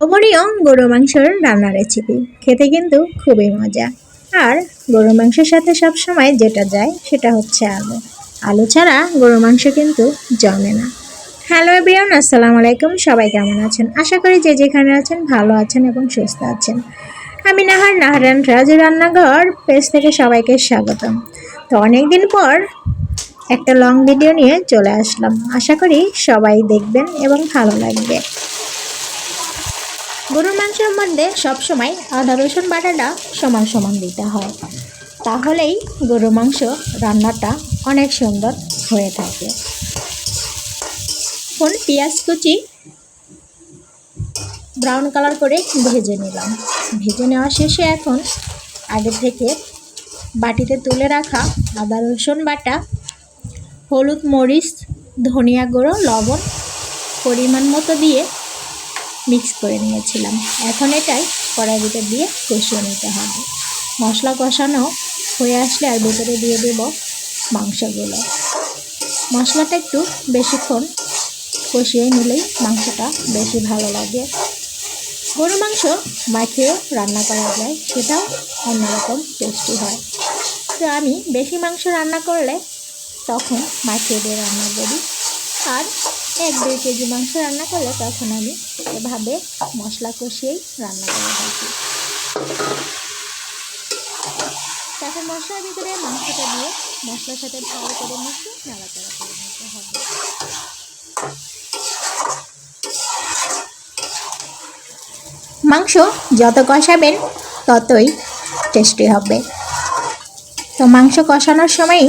অমনীয় গরু মাংসের রান্না রেসিপি খেতে কিন্তু খুবই মজা। আর গরু মাংসের সাথে সব সময় যেটা যায় সেটা হচ্ছে আলু। আলু ছাড়া গরু মাংস কিন্তু জমে না। হ্যালো এভরিওয়ান, আসসালামু আলাইকুম। সবাই কেমন আছেন? আশা করি যে যেখানে আছেন ভালো আছেন এবং সুস্থ আছেন। আমি নাহারান রাজু রান্নাঘর পেজ থেকে সবাইকে স্বাগতম। তো অনেকদিন পর একটা লং ভিডিও নিয়ে চলে আসলাম। আশা করি সবাই দেখবেন এবং ভালো লাগবে। গরুর মাংসের মধ্যে সবসময় আদা রসুন বাটাটা সমান সমান দিতে হয়, তাহলেই গরুর মাংস রান্নাটা অনেক সুন্দর হয়ে থাকে। এখন পেঁয়াজ কুচি ব্রাউন কালার করে ভেজে নিলাম। ভেজে নেওয়া শেষে এখন আগে থেকে বাটিতে তুলে রাখা আদা রসুন বাটা, হলুদ মরিচ ধনিয়া গুঁড়ো লবণ পরিমাণ মতো দিয়ে মিক্স করে নিয়েছিলাম। এখন এটাই কড়াইতে দিয়ে কষিয়ে নিতে হবে। মশলা কষানো হয়ে আসলে আর ভেতরে দিয়ে দেব মাংসগুলো। মশলাটা একটু বেশিক্ষণ কষিয়ে নিলেই মাংসটা বেশি ভালো লাগে। গরু মাংস মাখিয়েও রান্না করা যায়, সেটাও অন্যরকম টেস্টি হয়। তো আমি বেশি মাংস রান্না করলে তখন মাখিয়ে দিয়ে রান্না করি, আর 1-2 কেজি মাংস রান্না করলে তখন আমি এভাবে মশলা কষিয়েই রান্না করে থাকি। তারপর মশলার ভিতরে মাংসটা দিয়ে মশলার সাথে ভালো করে মিশিয়ে নাড়াচাড়া করে নিতে হবে। মাংস যত কষাবেন ততই টেস্টি হবে। তো মাংস কষানোর সময়ই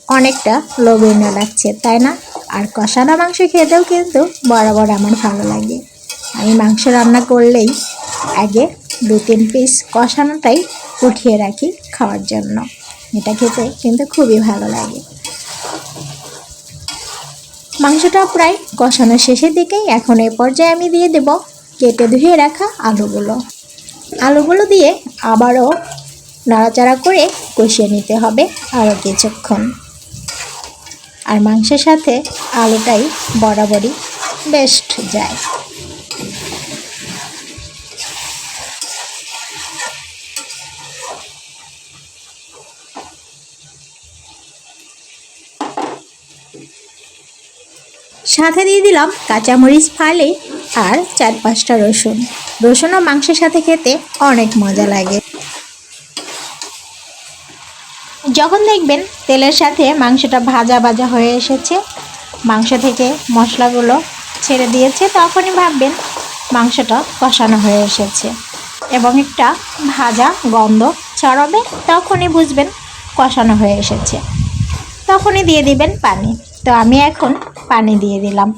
অনেকটা লোভনীয় লাগছে, তাই না? আর কষানো মাংস খেতেও কিন্তু বরাবর আমার ভালো লাগে। আমি মাংস রান্না করলেই আগে 2-3 পিস কষানোটাই উঠিয়ে রাখি খাওয়ার জন্য। এটা খেতে কিন্তু খুবই ভালো লাগে। মাংসটা প্রায় কষানোর শেষের দিকেই এখন এই পর্যায়ে আমি দিয়ে দেব কেটে ধুয়ে রাখা আলুগুলো দিয়ে আবারও নাড়াচাড়া করে কষিয়ে নিতে হবে আরও কিছুক্ষণ। আর মাংসের সাথে আলুটাই বরাবরই বেস্ট যায়। সাথে দিয়ে দিলাম কাঁচামরিচ ফালি আর 4-5টা রসুনও মাংসের সাথে খেতে অনেক মজা লাগে। যখন দেখবেন তেলের সাথে মাংসটা ভাজা ভাজা হয়ে এসেছে, মাংস থেকে মশলাগুলো ছেড়ে দিয়েছে, তখনই ভাববেন মাংসটা কষানো হয়ে এসেছে এবং একটা ভাজা গন্ধ ছড়াবে, তখনই বুঝবেন কষানো হয়ে এসেছে। তখনই দিয়ে দিবেন পানি। তো আমি এখন পানি দিয়ে দিলাম।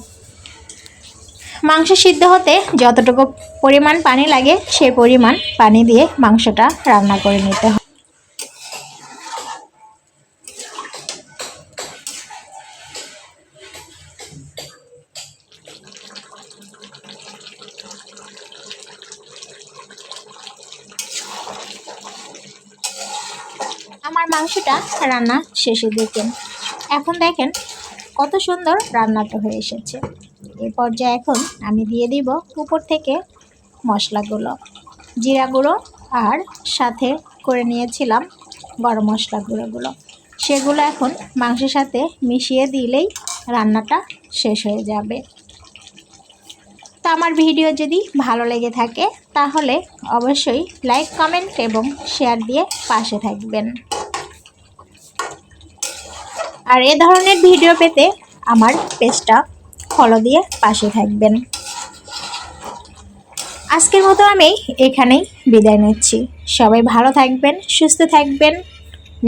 মাংস সিদ্ধ হতে যতটুকু পরিমাণ পানি লাগে সেই পরিমাণ পানি দিয়ে মাংসটা রান্না করে নিতে হবে। আমার মাংসটা রান্না শেষে দিকেন এখন দেখেন কত সুন্দর রান্নাটা হয়ে এসেছে। এই পর্যায়ে এখন আমি দিয়ে দিব উপর থেকে মশলাগুলো, জিরা গুঁড়ো আর সাথে করে নিয়েছিলাম গরম মশলা গুঁড়োগুলো, সেগুলো এখন মাংসের সাথে মিশিয়ে দিলেই রান্নাটা শেষ হয়ে যাবে। তো আমার ভিডিও যদি ভালো লেগে থাকে তাহলে অবশ্যই লাইক কমেন্ট এবং শেয়ার দিয়ে পাশে থাকবেন। আর এ ধরনের ভিডিও পেতে আমার পেজটা ফলো দিয়ে পাশে থাকবেন। আজকের মতো আমি এখানেই বিদায় নিচ্ছি। সবাই ভালো থাকবেন, সুস্থ থাকবেন।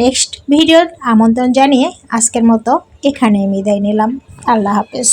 নেক্সট ভিডিওর আমন্ত্রণ জানিয়ে আজকের মতো এখানেই বিদায় নিলাম। আল্লাহ হাফেজ।